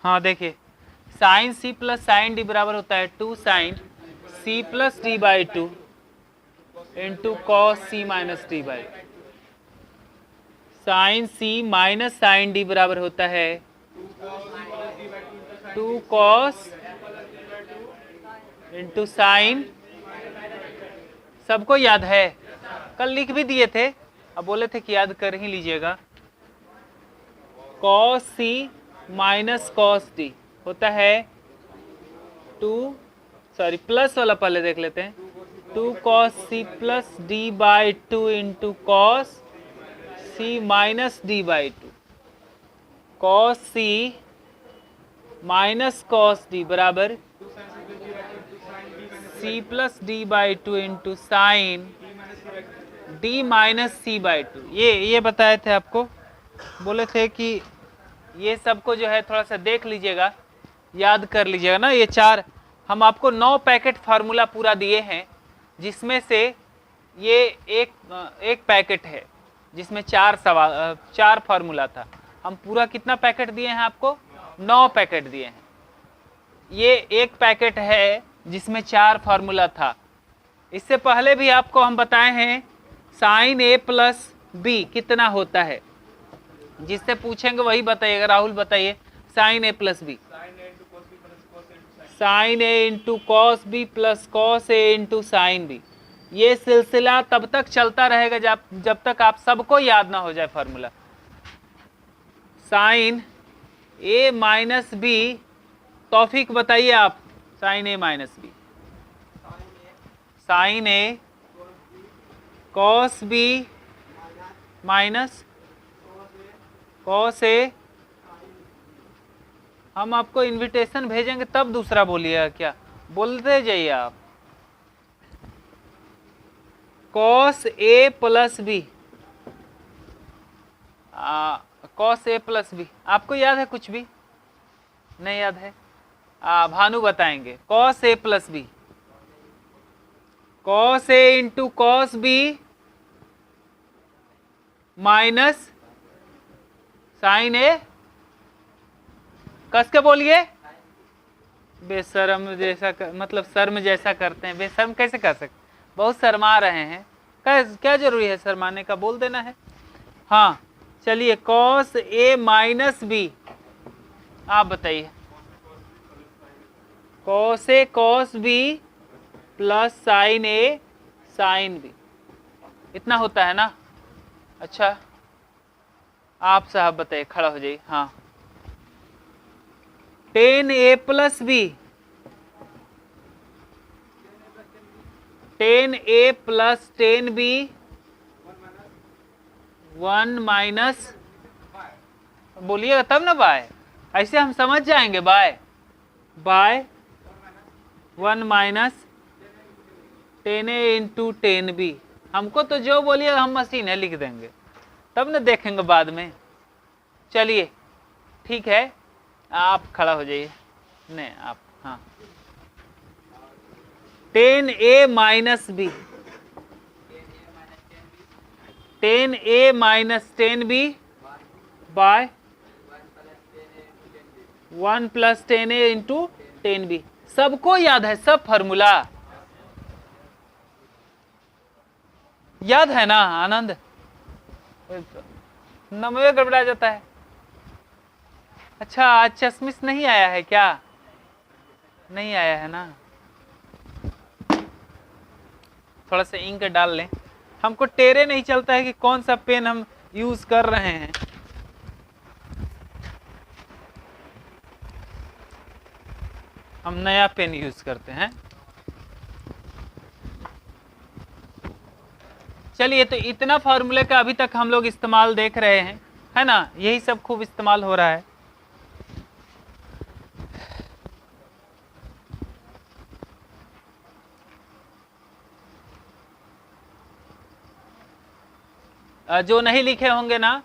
हाँ देखिए, sine C plus sine D बराबर होता है 2 sine C plus D by 2 into cos C minus D by. Sine C minus sine D बराबर होता है 2 कॉस इंटू साइन। सबको याद है, कल लिख भी दिए थे, अब बोले थे कि याद कर ही लीजिएगा। Cos C minus cos d होता है 2, सॉरी प्लस वाला पहले देख लेते हैं, 2 cos C plus D by 2 into cos C minus D by 2। Cos C minus cos D बराबर C plus D by 2 into sine D minus C by 2। ये बताए थे आपको, बोले थे कि ये सबको जो है थोड़ा सा देख लीजिएगा, याद कर लीजिएगा ना। ये 4 हम आपको 9 पैकेट फार्मूला पूरा दिए हैं, जिसमें से ये एक पैकेट है जिसमें 4 फार्मूला था। हम पूरा कितना पैकेट दिए हैं आपको? 9 पैकेट दिए हैं। ये एक पैकेट है जिसमें 4 फार्मूला था। इससे पहले भी आपको हम बताए हैं साइन ए प्लस बी कितना होता है, जिससे पूछेंगे वही बताइएगा। राहुल बताइए, sine A plus B. Sine A into cos B plus cos A into sine B. ये सिलसिला तब तक चलता रहेगा जब तक आप सबको याद ना हो जाए फार्मूला। साइन ए माइनस बी, तौफीक बताइए आप, sign A minus B. Sine A cos B minus cos A. हम आपको इनविटेशन भेजेंगे तब दूसरा बोलिएगा, क्या बोलते जाइए आप। Cos A plus B, cos A plus B आपको याद है? कुछ भी नहीं याद है? भानु बताएंगे। Cos A plus B, cos A into cos B minus sine A. कस के बोलिए। बेशर्म जैसा मतलब शर्म जैसा करते हैं, बेशर्म कैसे कर सकते? बहुत शर्मा रहे हैं, क्या जरूरी है शर्माने का, बोल देना है। हाँ चलिए, कॉस ए माइनस बी, आप बताइए। Cos A cos B plus sign A sine B, इतना होता है ना। अच्छा आप साहब बताइए, खड़ा हो जाइए। हाँ, ten a plus b, ten a plus ten b 1 minus, बोलिएगा तब ना बाय, ऐसे हम समझ जाएंगे। बाय 1 माइनस 10a इंटू 10b। हमको तो जो बोलिए हम मशीन है लिख देंगे, तब ना देखेंगे बाद में। चलिए ठीक है, आप खड़ा हो जाइए। नहीं आप, हाँ 10a minus b, 10a minus 10b by 1 प्लस 10a इंटू 10b। सबको याद है सब फॉर्मूला? याद है ना आनंद? नंबर गड़बड़ा जाता है। अच्छा आज चश्मिश नहीं आया है क्या? नहीं आया है ना, थोड़ा सा इंक डाल लें। हमको टेरे नहीं चलता है कि कौन सा पेन हम यूज कर रहे हैं। हम नया पेन यूज करते हैं। चलिए, तो इतना फार्मूले का अभी तक हम लोग इस्तेमाल देख रहे हैं, है ना? यही सब खूब इस्तेमाल हो रहा है। जो नहीं लिखे होंगे ना,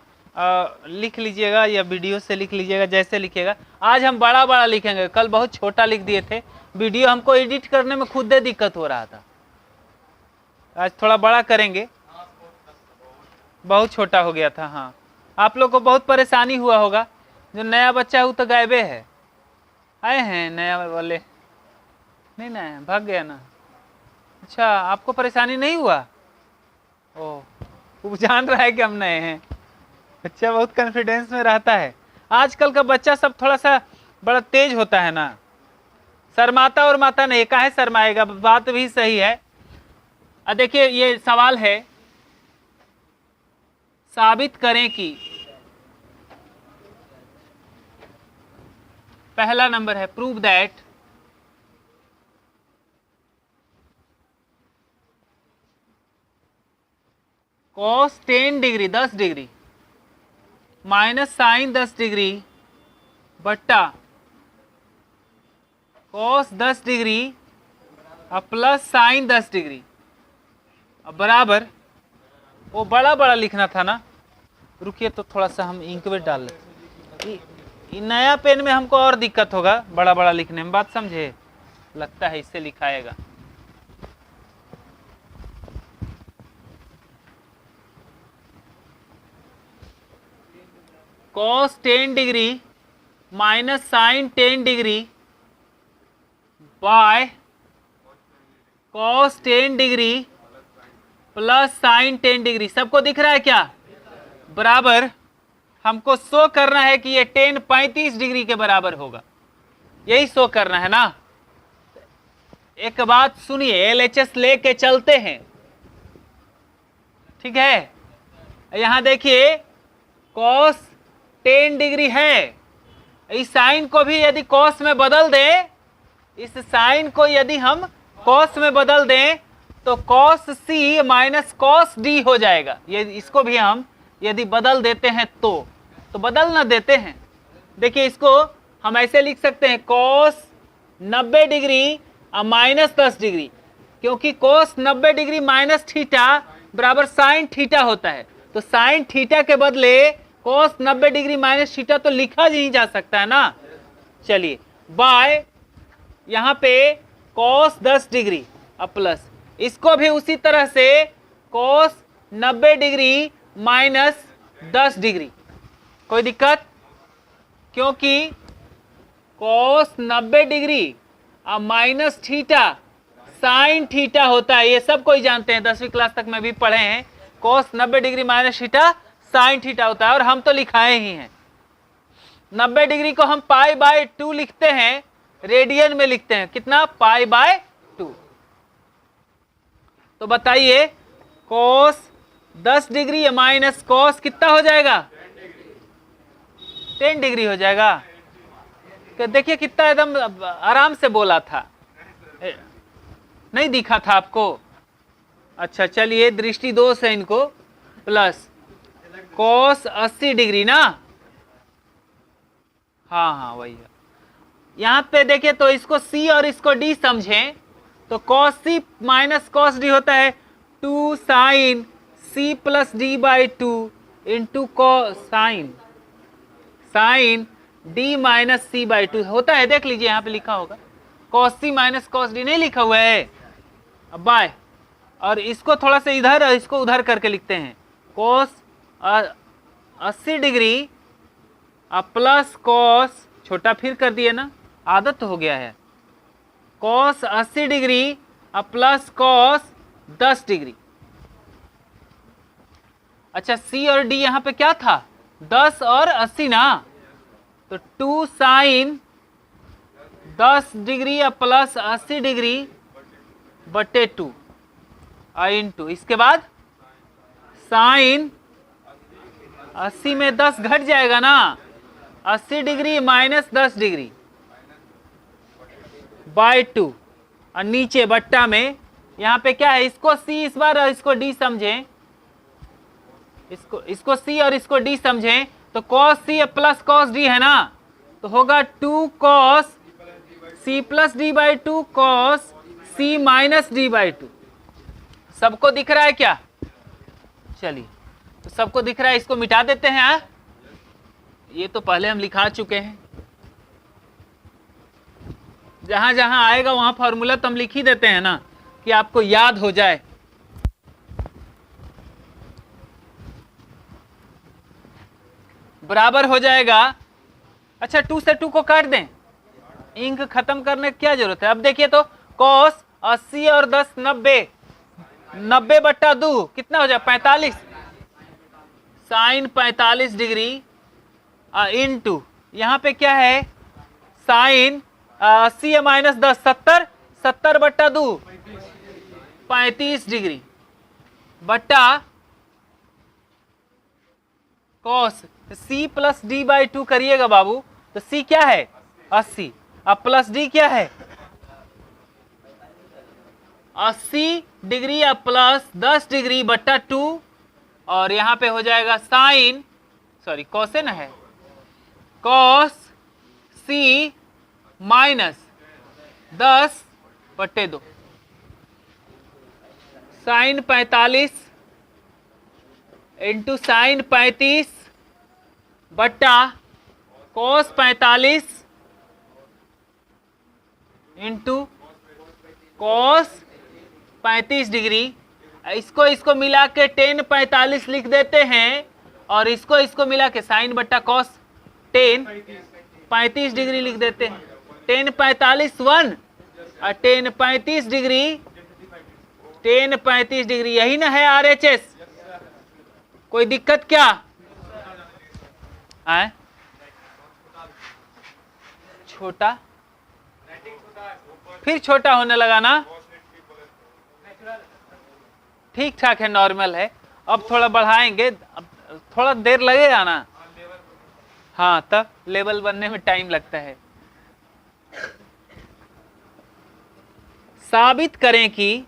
लिख लीजिएगा या वीडियो से लिख लीजिएगा, जैसे लिखिएगा। आज हम बड़ा बड़ा लिखेंगे, कल बहुत छोटा लिख दिए थे। वीडियो हमको एडिट करने में खुद ही दिक्कत हो रहा था, आज थोड़ा बड़ा करेंगे। बहुत छोटा हो गया था। हाँ, आप लोग को बहुत परेशानी हुआ होगा। जो नया बच्चा है वो तो गायबे है, आए हैं नया वाले? नहीं ना, भाग गया ना। अच्छा, आपको परेशानी नहीं हुआ? ओ, वो जान रहा है कि हम नए हैं। अच्छा, बहुत कॉन्फिडेंस में रहता है। आजकल का बच्चा सब थोड़ा सा बड़ा तेज होता है ना, शर्माता और माता नहीं, काहे शर्माएगा, बात भी सही है। देखिए ये सवाल है, साबित करें कि, पहला नंबर है prove that cos 10 degree 10 degree minus sine 10 degree बट्टा कॉस 10 डिग्री और प्लस साइन 10 डिग्री बराबर, वो बड़ा बड़ा लिखना था ना। रुकिए तो थोड़ा सा हम इंकवेट डाल लेते, नया पेन में हमको और दिक्कत होगा बड़ा बड़ा लिखने में, बात समझे? लगता है इससे लिखाएगा। Cos 10 degree minus sine 10 degree by cos 10 degree plus sine 10 degree, सबको दिख रहा है क्या? बराबर, हमको शो करना है कि ये 10 35 डिग्री के बराबर होगा, यही शो करना है ना। एक बात सुनिए, LHS लेके चलते हैं, ठीक है? यहां देखिए कॉस 10 डिग्री है, इस साइन को भी यदि कॉस में बदल दें, इस साइन को यदि हम कॉस में बदल दें तो cos C minus cos D हो जाएगा। ये इसको भी हम यदि बदल देते हैं तो बदल ना देते हैं, देखिए इसको हम ऐसे लिख सकते हैं कॉस 90 डिग्री और माइनस 10 डिग्री, क्योंकि कॉस 90 डिग्री माइनस थीटा बराबर साइन थीटा होता है, तो साइन थीटा के बदले कॉस 90 डिग्री माइनस थीटा तो लिखा नहीं जा सकता है ना। चलिए बाय यहाँ पे कॉस 10 डिग्री और प्लस, इसको भी उसी तरह से कॉस 90 डिग्री माइनस 10 डिग्री, कोई दिक्कत? क्योंकि कॉस 90 डिग्री और माइनस थीटा साइन थीटा होता है, ये सब कोई जानते हैं, 10वीं क्लास तक में भी पढ़े हैं। Cos 90 degree minus theta sine theta होता है, और हम तो लिखाए ही हैं। 90 डिग्री को हम पाई बाय 2 लिखते हैं, रेडियन में लिखते हैं, कितना? Pi by 2। तो बताइए कॉस 10 डिग्री माइनस कॉस कितना हो जाएगा? 10 डिग्री हो जाएगा। तो देखिए कितना एकदम आराम से बोला था, नहीं दिखा था आपको? अच्छा चलिए, दृष्टि दोष है इनको, प्लस कॉस 80 डिग्री ना, हाँ वही है। यहां पे देखिए तो इसको C और इसको D समझें तो cos C minus cos D होता है 2 sign C plus D by 2 into sine D minus C by 2 होता है, देख लीजिए यहाँ पे लिखा होगा, cos C minus cos D नहीं लिखा हुआ है। अब बाय, और इसको थोड़ा सा इधर और इसको उधर करके लिखते हैं, कॉस 80 डिग्री प्लस कॉस, छोटा फिर कर दिए ना, आदत हो गया है, cos 80 degree plus cos 10 degree. अच्छा C और D यहाँ पे क्या था? 10 और 80 ना, तो 2 साइन 10 डिग्री प्लस 80 डिग्री बटे 2 इंटू, इसके बाद साइन 80 में 10 घट जाएगा ना, 80 डिग्री माइनस 10 डिग्री बाय 2, और नीचे बट्टा में यहाँ पे क्या है, इसको C इस बार और इसको D समझें, इसको C और इसको D समझें, तो cos C plus cos D है ना, तो होगा 2 cos C plus D by 2 cos C minus D by 2। सबको दिख रहा है क्या? चलिए तो सबको दिख रहा है, इसको मिटा देते हैं। ये तो पहले हम लिखा चुके हैं, जहां जहां आएगा वहां फॉर्मूला तो हम लिख ही देते हैं ना, कि आपको याद हो जाए। बराबर हो जाएगा, अच्छा 2 से 2 को काट दें, इंक खत्म करने की क्या जरूरत है। अब देखिए तो कॉस 80 और 10 90, 90/2 कितना हो जाए 45, साइन 45 डिग्री इनटू यहाँ पे क्या है साइन 80 माइनस 10 70, 70/2 35 डिग्री बट्टा cos c plus D by 2 करिएगा बाबू, तो c क्या है 80, अब प्लस d क्या है 80 डिग्री अब प्लस 10 डिग्री बट्टा 2, और यहां पे हो जाएगा साइन सॉरी कोसेन है cos c minus 10/2 sine 45 into sine 35 बट्टा कॉस 45 इंटू कॉस 35 डिग्री। इसको मिला के tan 45 लिख देते हैं, और इसको मिला के साइन बट्टा कॉस tan 35 डिग्री लिख देते हैं। tan 45 1 और tan 35 डिग्री, tan 35 डिग्री यही ना है RHS, कोई दिक्कत क्या है? छोटा फिर छोटा होने लगा ना, ठीक ठाक है नॉर्मल है। अब थोड़ा बढ़ाएंगे, अब थोड़ा देर लगेगा ना, हाँ तब लेवल बनने में टाइम लगता है। साबित करें कि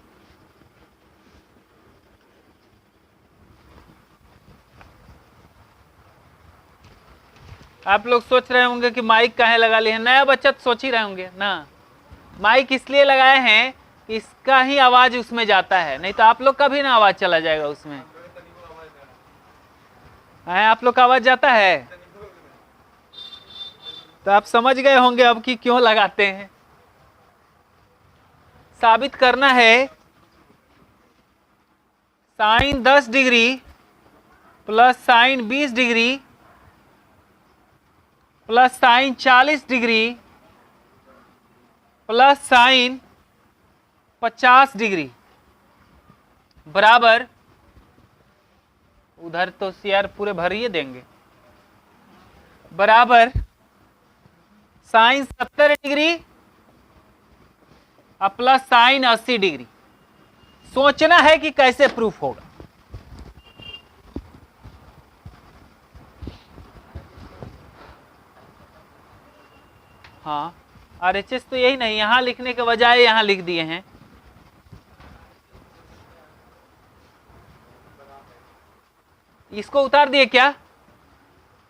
आप लोग सोच रहे होंगे कि माइक काहे लगा लिए हैं, नया बच्चा तो सोच ही रहे होंगे ना, माइक इसलिए लगाए हैं कि इसका ही आवाज उसमें जाता है, नहीं तो आप लोग का भी ना आवाज चला जाएगा उसमें। है आप लोग का आवाज जाता है, तो आप समझ गए होंगे अब कि क्यों लगाते हैं। साबित करना है sine 10 degree plus sine 20 degree plus sine 40 degree plus sine 50 degree बराबर, उधर तो सीआर पूरे भर ही देंगे, बराबर साइन 70 डिग्री और प्लस साइन 80 डिग्री। सोचना है कि कैसे प्रूफ होगा। हाँ RHS तो यही नहीं, यहां लिखने के बजाय यहां लिख दिए हैं। इसको उतार दिए क्या,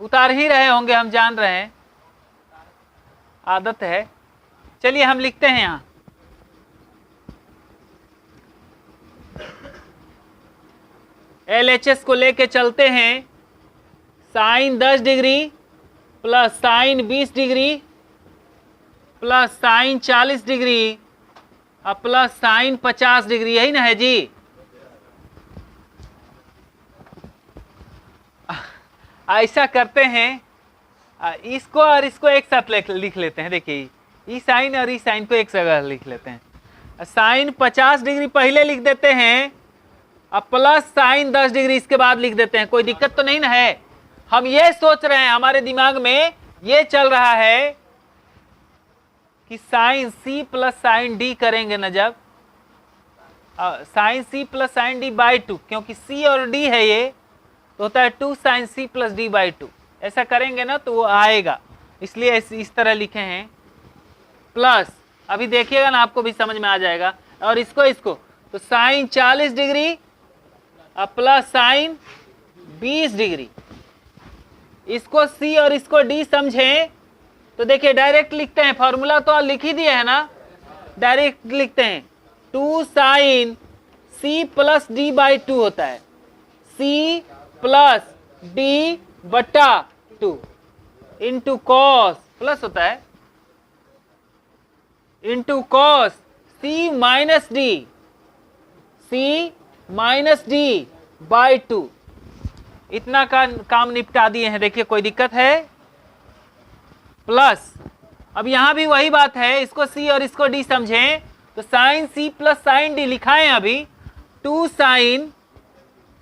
उतार ही रहे होंगे, हम जान रहे हैं, आदत है। चलिए हम लिखते हैं यहां LHS को लेके चलते हैं, sine 10 degree plus sine 20 degree plus sine 40 degree और प्लस साइन 50 डिग्री, यही ना है जी। ऐसा करते हैं, इसको और इसको एक साथ लिख लेते हैं। देखिए ई साइन और ई साइन को एक जगह लिख लेते हैं। साइन 50 डिग्री पहले लिख देते हैं और प्लस साइन 10 डिग्री इसके बाद लिख देते हैं। कोई दिक्कत तो नहीं ना है। हम ये सोच रहे हैं, हमारे दिमाग में ये चल रहा है कि sine C plus sine D करेंगे ना, जब sine C plus sine D by 2, क्योंकि सी और डी है ये, तो होता है 2 sine C plus D by 2। ऐसा करेंगे ना तो वो आएगा, इसलिए इस तरह लिखे हैं। प्लस अभी देखिएगा ना, आपको भी समझ में आ जाएगा। और इसको तो साइन 40 डिग्री और प्लस साइन 20 डिग्री, इसको सी और इसको डी समझें तो देखिए डायरेक्ट लिखते हैं, फॉर्मूला तो लिख ही दिया है ना, डायरेक्ट लिखते हैं 2 sine C plus D by 2 होता है, सी प्लस डी बट्टा 2 इंटू कॉस, प्लस होता है into cos C minus D by 2। इतना का काम निपटा दिए हैं। देखिए कोई दिक्कत है? प्लस अब यहां भी वही बात है, इसको सी और इसको डी समझें तो sine C plus sine D लिखाएं अभी 2 sine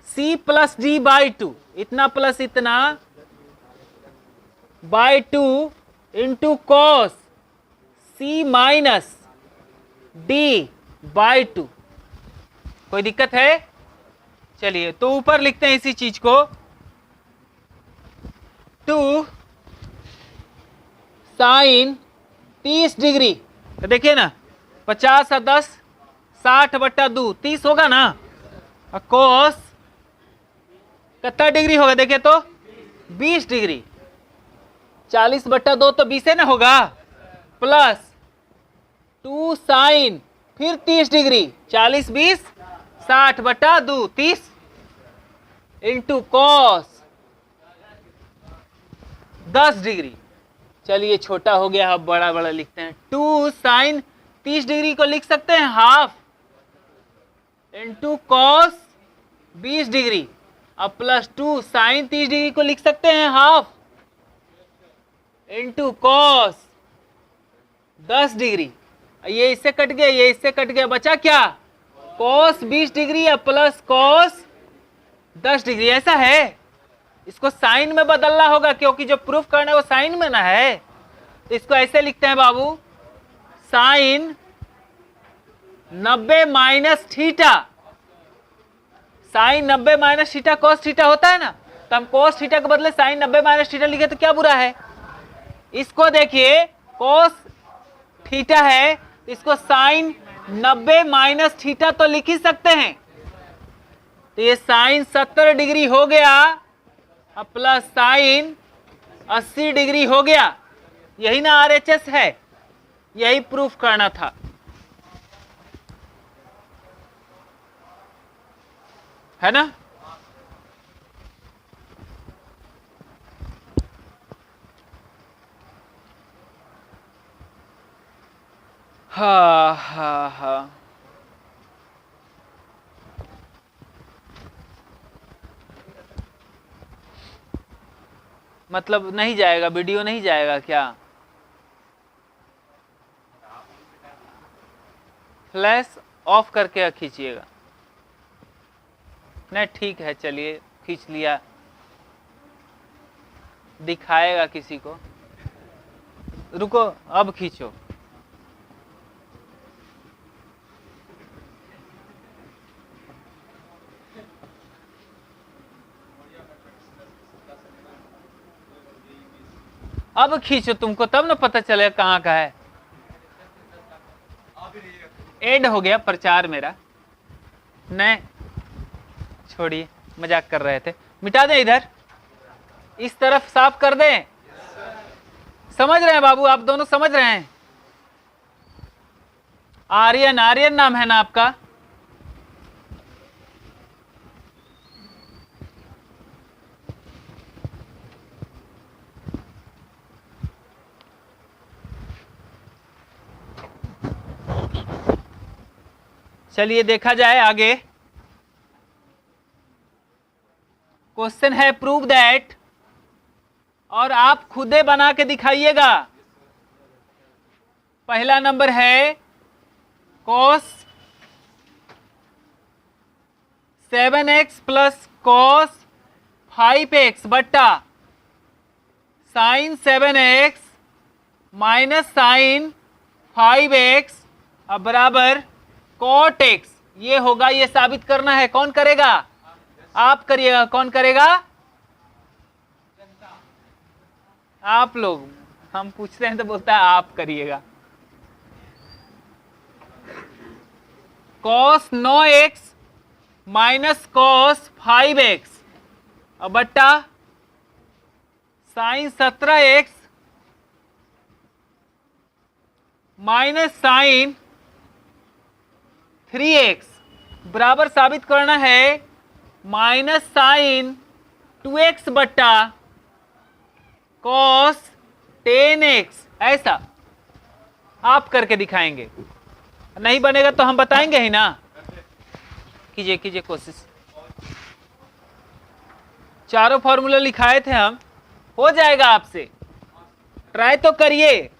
C plus D by 2, इतना प्लस इतना by 2 into cos C minus D by 2। कोई दिक्कत है? चलिए तो ऊपर लिखते हैं इसी चीज को 2 साइन 30 डिग्री, तो देखिए ना 50 और 10 60/2 30 होगा ना, और कोस कितना डिग्री होगा देखिए तो 20 डिग्री, 40/2 तो 20 है ना होगा, प्लस 2 साइन फिर 30 डिग्री 40 20 60/2 30 इंटू कॉस 10 डिग्री। चलिए छोटा हो गया, अब बड़ा बड़ा लिखते हैं 2 साइन 30 डिग्री को लिख सकते हैं हाफ इंटू कॉस 20 डिग्री, अब प्लस 2 साइन 30 डिग्री को लिख सकते हैं हाफ इंटू कॉस 10 डिग्री। ये इससे कट गया, ये इससे कट गया, बचा क्या कॉस 20 डिग्री या प्लस कॉस 10 डिग्री। ऐसा है, इसको साइन में बदलना होगा क्योंकि जो प्रूफ करना है वो साइन में ना है, तो इसको ऐसे लिखते हैं बाबू sine 90 minus theta, sine 90 minus theta cos theta होता है ना, तो हम कॉस थीटा के बदले साइन 90 माइनस थीटा लिखे तो क्या बुरा है। इसको देखिए कॉस थीटा है, इसको साइन 90 माइनस थीटा तो लिख ही सकते हैं, तो ये साइन 70 डिग्री हो गया और प्लस साइन 80 डिग्री हो गया। यही ना RHS है, यही प्रूफ करना था। है ना? हाँ। मतलब नहीं जाएगा, वीडियो नहीं जाएगा क्या? फ्लैश ऑफ करके खींचिएगा। नहीं ठीक है, चलिए खींच लिया, दिखाएगा किसी को। रुको अब खींचो। अब खींचो, तुमको तब ना पता चलेगा कहाँ का है। एड हो गया प्रचार मेरा। नहीं छोड़िए, मजाक कर रहे थे, मिटा दें इधर, इस तरफ साफ कर दें। समझ रहे हैं बाबू, आप दोनों समझ रहे हैं? आर्यन, आर्यन नाम है ना आपका? चलिए देखा जाए आगे। क्वेश्चन है प्रूव दैट, और आप खुदे बना के दिखाइएगा। पहला नंबर है cos 7x plus cos 5x बट्टा sin 7x minus sine 5x अब बराबर cot x। ये होगा, ये साबित करना है। कौन करेगा? आप करिएगा। कौन करेगा? आप लोग। हम पूछते हैं तो बोलता है आप करिएगा। cos 9x minus cos 5x अब बट्टा sign 17x minus sign 3x बराबर साबित करना है माइनस साइन 2x बट्टा cos 10x। ऐसा आप करके दिखाएंगे। नहीं बनेगा तो हम बताएंगे ही ना। कीजिए कीजिए कोशिश। चारों फॉर्मूला लिखाए थे हम, हो जाएगा आपसे, ट्राई तो करिए।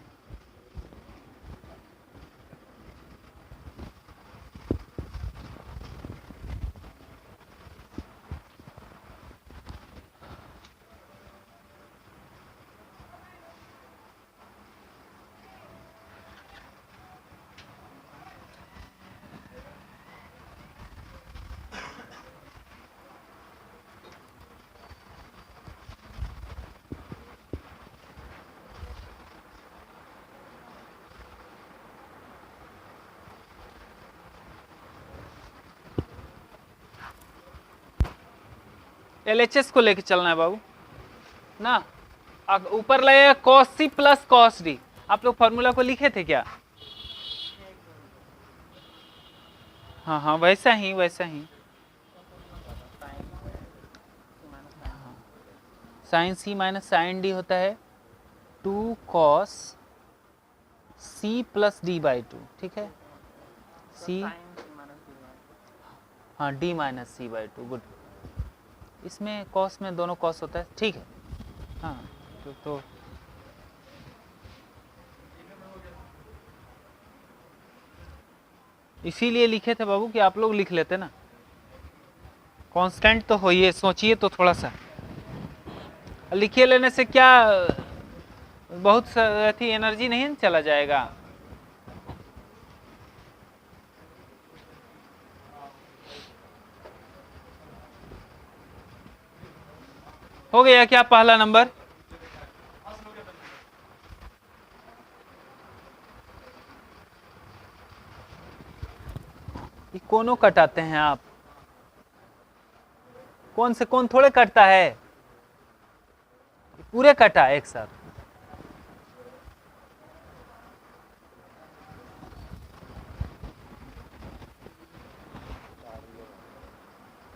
LHS को लेके चलना है बाबू ना। ऊपर लगेगा cos C plus cos D। आप लोग फॉर्मूला को लिखे थे क्या? हाँ हाँ वैसा ही वैसा ही। Sine C minus sine D होता है 2 cos C plus D by 2। ठीक है, C हाँ D minus C by 2। Good, इसमें cos में दोनों cos होता है। ठीक है हाँ तो इसीलिए लिखे थे बाबू कि आप लोग लिख लेते ना। कांस्टेंट तो होइए, सोचिए तो थोड़ा सा। लिखे लेने से क्या बहुत अथी एनर्जी नहीं चला जाएगा। हो गया क्या पहला नंबर? ये कोनों कटाते हैं आप? कौन से कौन थोड़े कटता है, पूरे कटा एक साथ।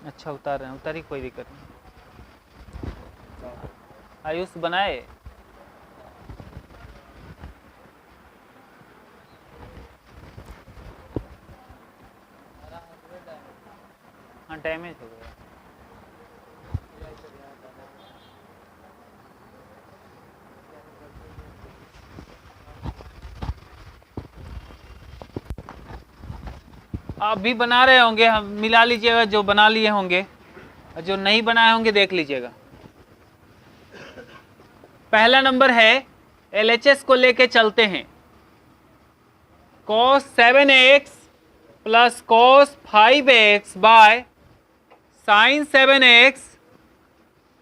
अच्छा उतार रहे हैं, उतारी कोई दिक्कत नहीं। आयुष बनाए हाँ डैमेज हो गया। आप भी बना रहे होंगे, हम मिला लीजिएगा जो बना लिए होंगे, और जो नहीं बनाए होंगे देख लीजिएगा। पहला नंबर है LHS को लेके चलते हैं। cos 7x plus cos 5x by sine 7x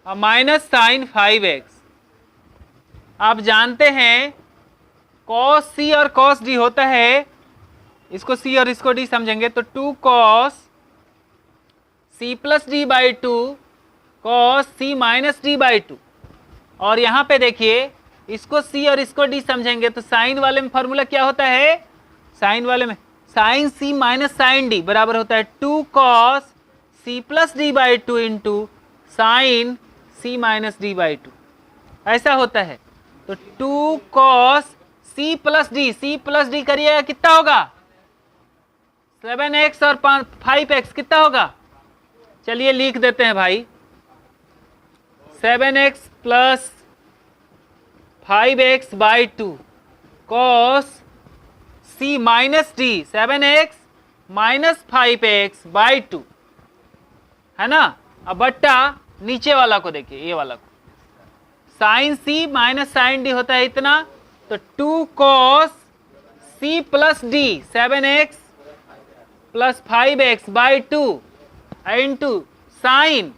minus sine 5x। आप जानते हैं cos C और cos D होता है, इसको C और इसको D समझेंगे तो 2 cos C plus D by 2 cos C minus D by 2। और यहाँ पे देखिए इसको C और इसको D समझेंगे तो साइन वाले में फॉर्मूला क्या होता है, साइन वाले में sine C minus sine D बराबर होता है 2 cos C plus D by 2 into sine C minus D by 2। ऐसा होता है। तो 2 cos C प्लस D करिएगा कितना होगा, 7x और 5x कितना होगा। चलिए लिख देते हैं भाई, 7x plus 5x by 2 cos C minus D 7x minus 5x by 2 है ना। अब बट्टा नीचे वाला को देखिए, ये वाला को sine C minus sine D होता है इतना, तो 2 cos C plus D 7x plus 5x by 2 into sine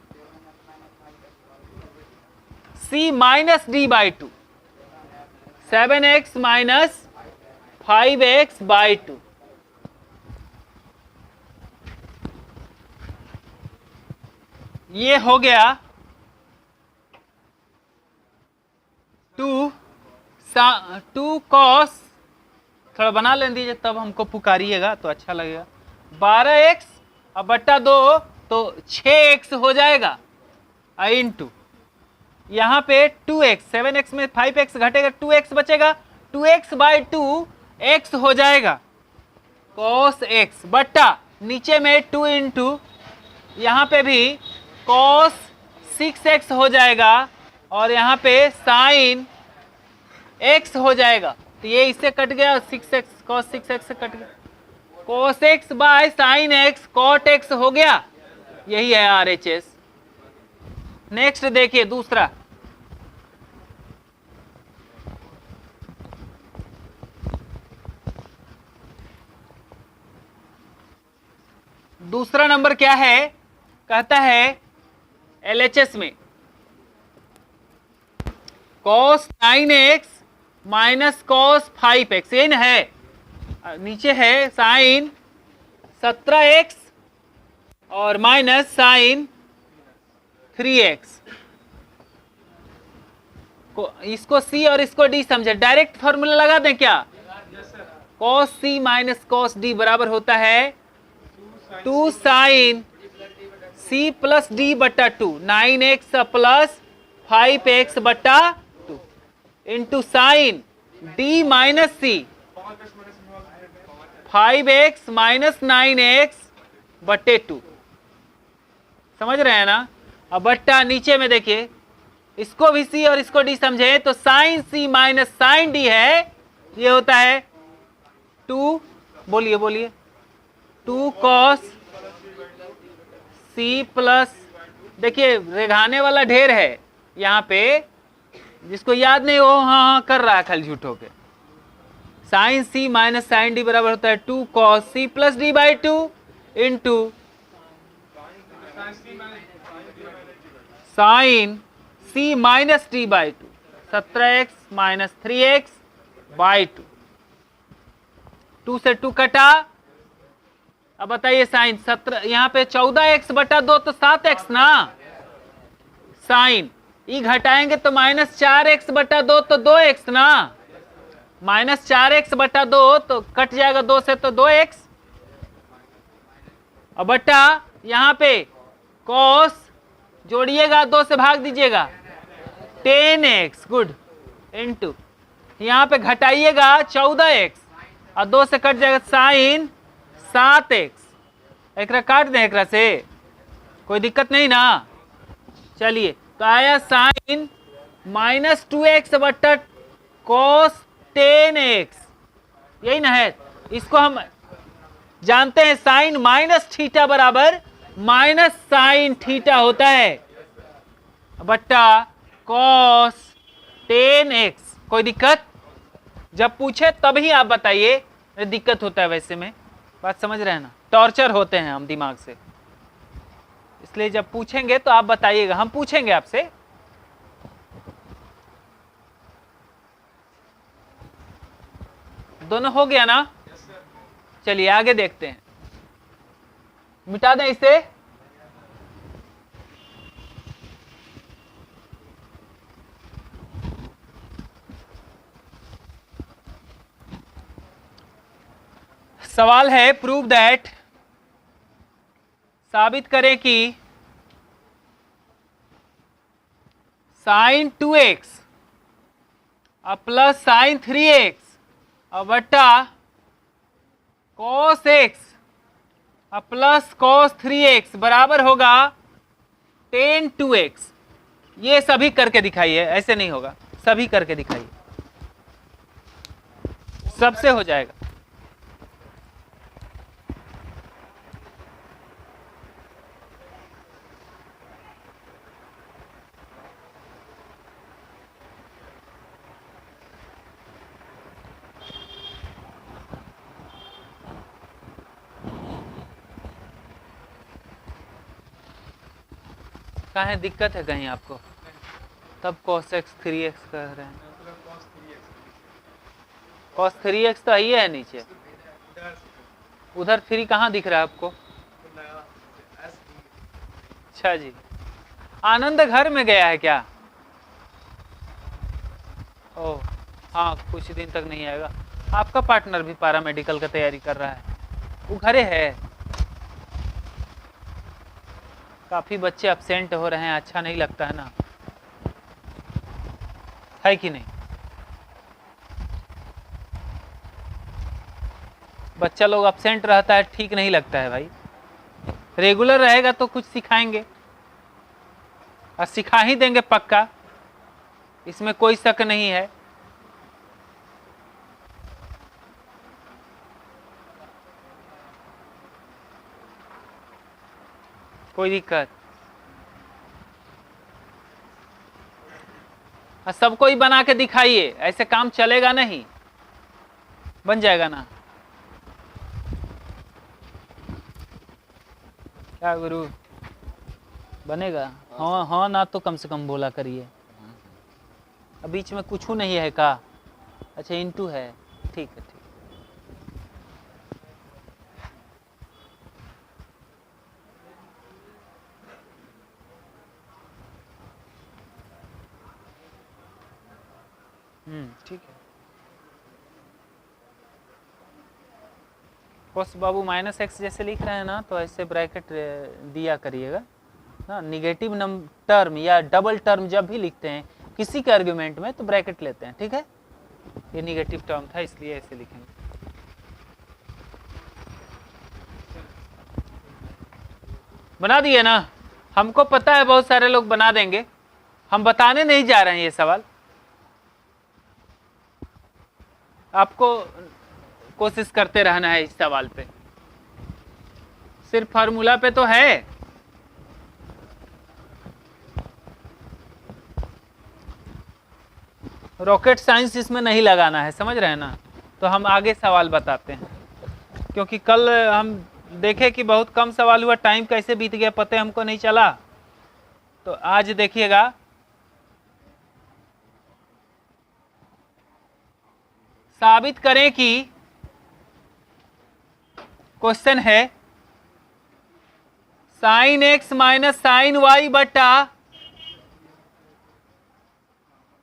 C minus D by 2 7x minus 5x by 2। ये हो गया 2 cos, थोड़ा बना लेने दीजिए तब हमको पुकारिएगा तो अच्छा लगेगा। 12x और बट्टा 2 तो 6x हो जाएगा इंटू यहाँ पे 2x, 7x में 5x घटेगा 2x बचेगा, 2x बाई 2 x हो जाएगा cos x बट्टा नीचे में 2 इंटू यहाँ पे भी cos 6x हो जाएगा और यहाँ पे साइन x हो जाएगा। तो ये इससे कट गया 6x, cos 6x से कट गया, cos x by sine x cot x हो गया। यही है RHS। नेक्स्ट देखिए दूसरा, दूसरा नंबर क्या है, कहता है LHS में cos 9x minus cos 5x, ये न है, नीचे है साइन 17x और माइनस साइन 3x को, इसको c और इसको d समझे, डायरेक्ट फॉर्मूला लगा दें क्या? cos c minus cos d बराबर होता है 2 साइन c प्लस d बट्टा 2, 9x प्लस 5x बट्टा 2 into sine d minus c 5x minus 9x बट्टे 2। समझ रहे हैं ना? अब बट्टा नीचे में देखिए, इसको भी c और इसको d समझे तो sine c minus sine d है, ये होता है 2, बोलिए बोलिए, 2 cos c प्लस, देखिए रेघाने वाला ढेर है यहाँ पे, जिसको याद नहीं हो हाँ हाँ कर रहा है खाली झूठो के। Sine c minus sine d बराबर होता है 2 cos c plus d by 2 into sine c minus d by 2, 17x minus 3x by 2, 2 से 2 कटा। अब बताइए साइन 17, यहाँ पे 14x बटा 2 तो 7x ना, साइन ई घटाएंगे तो माइनस 4x बटा 2 तो 2x ना, माइनस 4x बटा 2 तो कट जाएगा 2 से तो 2x। अब बटा यहाँ पे cos जोड़िएगा 2 से भाग दीजिएगा 10x, गुड, इंटू यहाँ पे घटाइएगा 14x और 2 से कट जाएगा साइन 7x। एकरा काट दें एकरा से, कोई दिक्कत नहीं ना? चलिए तो आया साइन माइनस 2x बट्टा cos 10x, यही ना है? इसको हम जानते हैं साइन माइनस थीटा बराबर माइनस साइन थीटा होता है बट्टा cos 10x। कोई दिक्कत? जब पूछे तभी आप बताइए, दिक्कत होता है वैसे में, बात समझ रहे हैं ना? टॉर्चर होते हैं हम दिमाग से, इसलिए जब पूछेंगे तो आप बताइएगा, हम पूछेंगे आपसे। दोनों हो गया ना? चलिए आगे देखते हैं, मिटा दें इसे। सवाल है प्रूव दैट, साबित करें कि साइन 2x और प्लस साइन 3x और बट्टा cos x और प्लस cos 3x बराबर होगा tan 2x। ये सभी करके दिखाइए, ऐसे नहीं होगा, सभी करके दिखाइए, सबसे हो जाएगा। कहाँ है दिक्कत है कहीं आपको? तब cos x 3x कह रहे हैं, cos 3x तो ही है नीचे, उधर 3 कहाँ दिख रहा है आपको? अच्छा जी, आनंद घर में गया है क्या? ओह हाँ, कुछ दिन तक नहीं आएगा। आपका पार्टनर भी पैरामेडिकल का तैयारी कर रहा है, वो घरे है। काफी बच्चे एब्सेंट हो रहे हैं, अच्छा नहीं लगता है ना, है कि नहीं? बच्चा लोग एब्सेंट रहता है, ठीक नहीं लगता है भाई। रेगुलर रहेगा तो कुछ सिखाएंगे और सिखा ही देंगे पक्का, इसमें कोई शक नहीं है। कोई दिक्कत? सबको ही बना के दिखाइए, ऐसे काम चलेगा नहीं। बन जाएगा ना? क्या गुरु बनेगा? हाँ हाँ ना, तो कम से कम बोला करिए। अब बीच में कुछ नहीं है का? अच्छा इंटू है, ठीक है ठीक। कोस बाबू -x जैसे लिख रहे हैं ना, तो ऐसे ब्रैकेट दिया करिएगा ना। निगेटिव टर्म या डबल टर्म जब भी लिखते हैं किसी के आर्ग्यूमेंट में तो ब्रैकेट लेते हैं, ठीक है। ये निगेटिव टर्म था इसलिए ऐसे लिखेंगे। बना दिए ना, हमको पता है बहुत सारे लोग बना देंगे, हम बताने नहीं जा रहे हैं ये सवाल, आपको कोशिश करते रहना है इस सवाल पे। सिर्फ फार्मूला पे तो है, रॉकेट साइंस इसमें नहीं लगाना है, समझ रहे हैं ना। तो हम आगे सवाल बताते हैं, क्योंकि कल हम देखे कि बहुत कम सवाल हुआ, टाइम कैसे बीत गया पता हमको नहीं चला। तो आज देखिएगा, साबित करें कि क्वेश्चन है sin x minus sine y बटा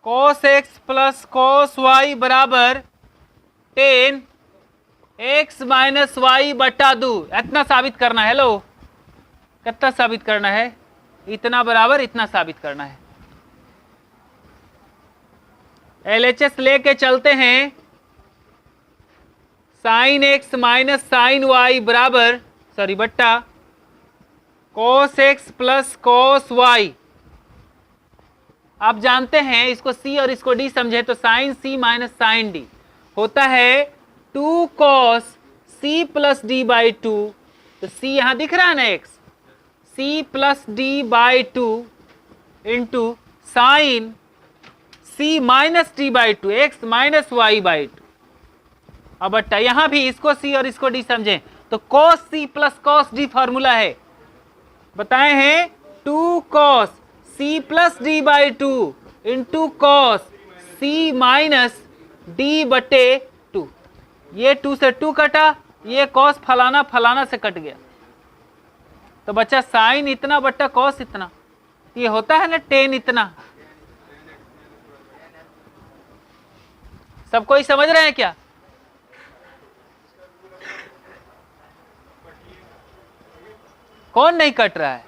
cos x plus cos y बराबर 10 x माइनस वाई बटा 2। इतना साबित करना है। लो, कितना साबित करना है? इतना बराबर इतना साबित करना है। LHS लेके चलते हैं, sine x minus sine y बराबर बट्टा cos x plus cos y। आप जानते हैं इसको c और इसको d समझे तो sine c minus sine d होता है 2 cos c plus d by 2। तो c यहां दिख रहा है ना, x c plus d by 2 into sine c minus d by 2 x minus y by 2। अब बट्टा यहां भी इसको c और इसको d समझे तो cos c plus cos d formula है, बताए हैं 2 cos c plus d by 2 into cos c minus d बटे 2। ये 2 से 2 कटा, ये cos फलाना फलाना से कट गया, तो बच्चा साइन इतना बट्टा cos इतना। ये होता है ना tan इतना। सब कोई समझ रहे हैं क्या? कौन नहीं कट रहा है?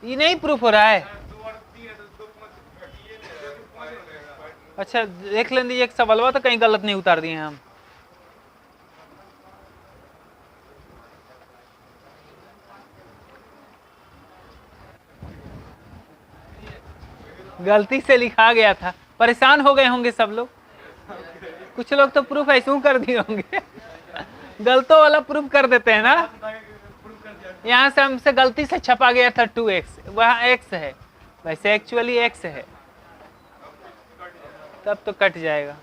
ये नहीं प्रूफ हो रहा है। अच्छा देख लें दीजिए, एक सवाल तो कहीं गलत नहीं उतार दिए हैं हम। गलती से लिखा गया था, परेशान हो गए होंगे सब लोग। कुछ लोग तो प्रूफ ऐसे कर दिए होंगे। गलतों वाला प्रूफ कर देते हैं ना। यहाँ से हमसे गलती से छपा गया था 2x, वहाँ x है, वैसे एक्चुअली x है, तब तो कट जाएगा।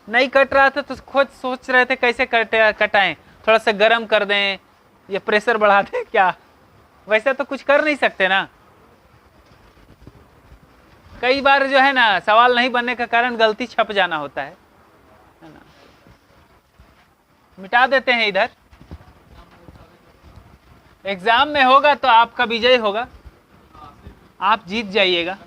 नहीं कट रहा था तो खुद सोच रहे थे कैसे कटाएं, थोड़ा सा गर्म कर दें या प्रेशर बढ़ा दें क्या, वैसे तो कुछ कर नहीं सकते ना। कई बार जो है ना सवाल नहीं बनने का कारण गलती छप जाना होता है ना। मिटा देते हैं इधर, एग्जाम में होगा तो आपका विजय होगा, आप जीत जाइएगा।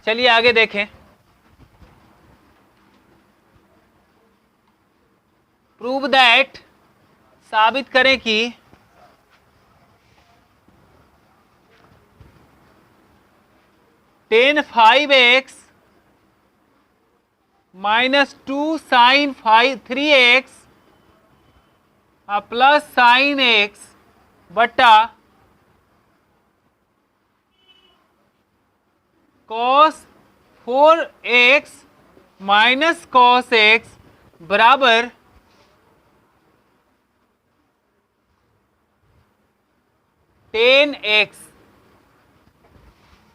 चलिए आगे देखें। प्रूव दैट, साबित करें कि tan 5x minus 2 sine 3x plus sine x बटा cos 4x minus cos x बराबर tan x।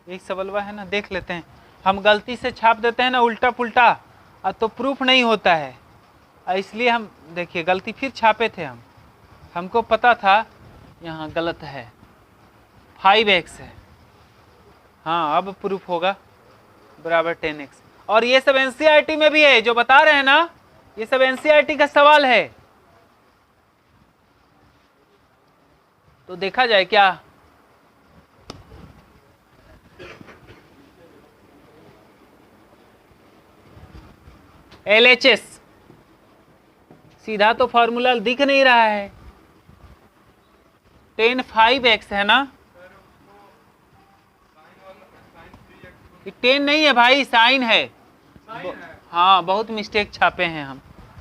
एक सवाल है ना, देख लेते हैं। हम गलती से छाप देते हैं ना उल्टा पुल्टा, तो प्रूफ नहीं होता है, इसलिए हम देखिए गलती फिर छापे थे हम, हमको पता था यहाँ गलत है, 5x है। हाँ अब प्रूफ होगा, बराबर 10x। और ये सब एनसीईआरटी में भी है, जो बता रहे हैं ना, ये सब एनसीईआरटी का सवाल है। तो देखा जाए क्या। LHS सीधा तो फॉर्मूला दिख नहीं रहा है, 10 5x है ना, 10 नहीं है भाई, साइन है। हाँ बहुत मिस्टेक छापे हैं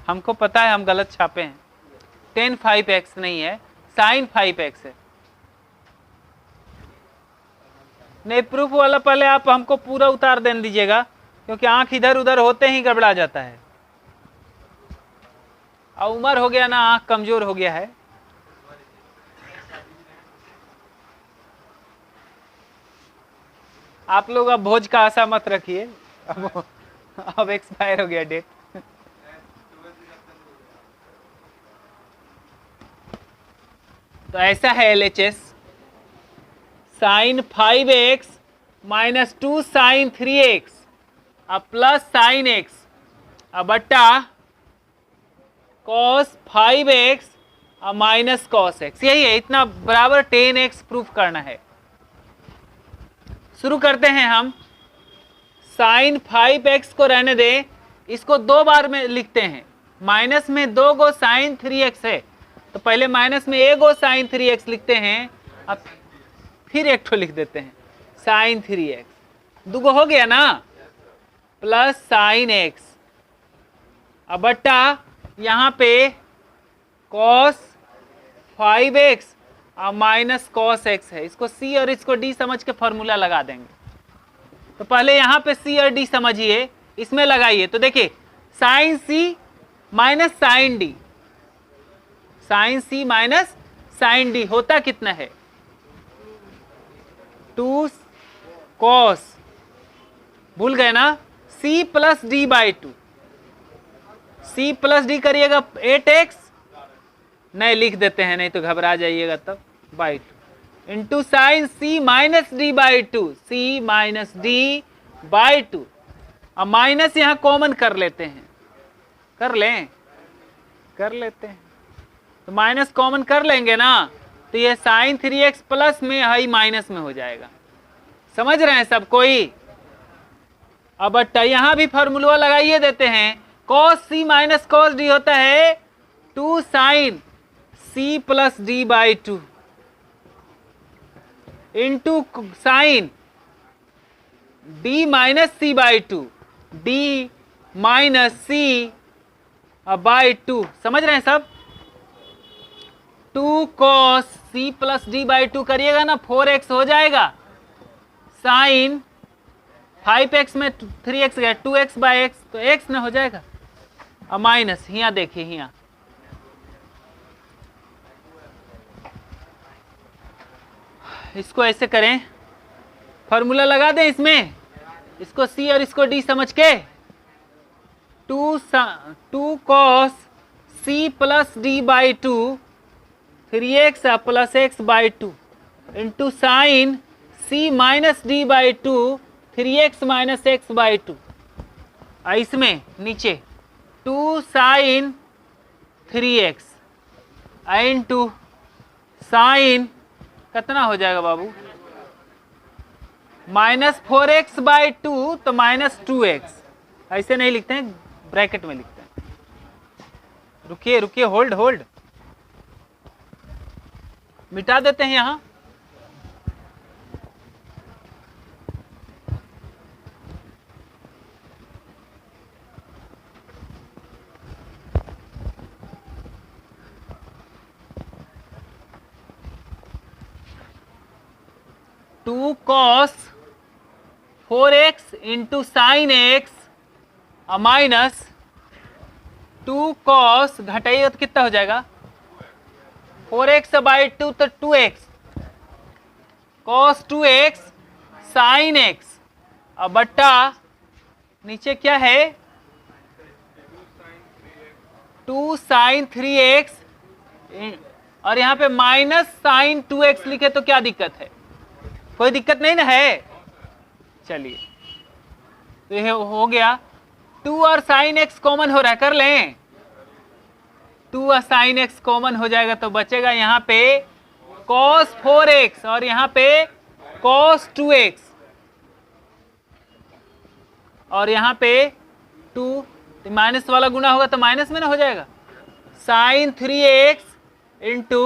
हमको पता है, हम गलत छापे हैं। 10 5x नहीं है, साइन 5x है। नहीं, प्रूफ वाला पहले आप हमको पूरा उतार देने दीजिएगा, क्योंकि आंख इधर उधर होते ही गड़बड़ा जाता है। और उम्र हो गया ना, आंख कमजोर हो गया है। आप लोग अब भोज का आशा मत रखिए, अब एक्सपायर हो गया डेट। तो ऐसा है LHS, sign 5x minus 2 sine 3x अब प्लस साइन x अब बट्टा कॉस 5x अब माइनस कॉस x, यही है। इतना बराबर 10x प्रूफ करना है। शुरू करते हैं हम। साइन 5x को रहने दें, इसको 2 बार में लिखते हैं। माइनस में 2 गो साइन 3x है, तो पहले माइनस में 1 गो साइन 3x लिखते हैं, अब फिर एक ठो लिख देते हैं साइन 3x। 2 गो हो गया ना, प्लस साइन x अब बट्टा यहाँ पे कॉस 5x अब माइनस कॉस x है। इसको c और इसको d समझ के फॉर्मूला लगा देंगे। तो पहले यहाँ पे c और d समझिए, इसमें लगाइए। तो देखिए sine c minus sine d, sine c minus sine d होता कितना है, 2 कॉस, भूल गए ना, c plus d by 2। c plus D करिएगा 8x, नहीं लिख देते हैं, नहीं तो घबरा जाइएगा तब, by 2 into sine c minus D by 2, c minus D by 2। अब माइनस यहाँ कॉमन कर लेते हैं, कर लेते हैं। तो माइनस कॉमन कर लेंगे ना, तो ये साइन 3x प्लस में हाई माइनस में हो जाएगा। समझ रहे हैं सब कोई। अब बट्टा यहाँ भी फॉर्मूला लगाइए देते हैं। Cos c minus cos d होता है 2 sign c plus D by 2 into sine d minus C by 2, d minus C by 2। समझ रहे हैं सब। 2 cos c plus D by 2 करिएगा ना, 4x हो जाएगा। साइन 5x में 3x गया, 2x बाई x, तो x न हो जाएगा। अब माइनस यहाँ देखिए, यहाँ इसको ऐसे करें, फॉर्मूला लगा दें इसमें, इसको c और इसको d समझ के। 2 cos c plus D by 2 3x plus x by 2 into sine c minus D by 2 3x minus x by 2। इसमें नीचे 2 साइन 3x इंटू साइन कितना हो जाएगा बाबू, माइनस 4x बाई 2, तो माइनस 2x। ऐसे नहीं लिखते हैं, ब्रैकेट में लिखते हैं। रुकिए, होल्ड, मिटा देते हैं यहां। Two cos 4x into sine x minus 2 cos, घटाइए तो कितना हो जाएगा, 4x बाई 2 तो 2x cos 2x sign x अब बट्टा नीचे क्या है 2 साइन 3x, और यहाँ पे माइनस साइन 2x लिखे तो क्या दिक्कत है, कोई दिक्कत नहीं ना है। चलिए तो ये हो गया 2 और साइन एक्स कॉमन हो रहा है, कर लें 2 और साइन एक्स कॉमन हो जाएगा तो बचेगा यहाँ पे cos 4x और यहाँ पे cos 2x और यहाँ पे 2 माइनस वाला गुना होगा तो माइनस में ना हो जाएगा, साइन 3x इंटू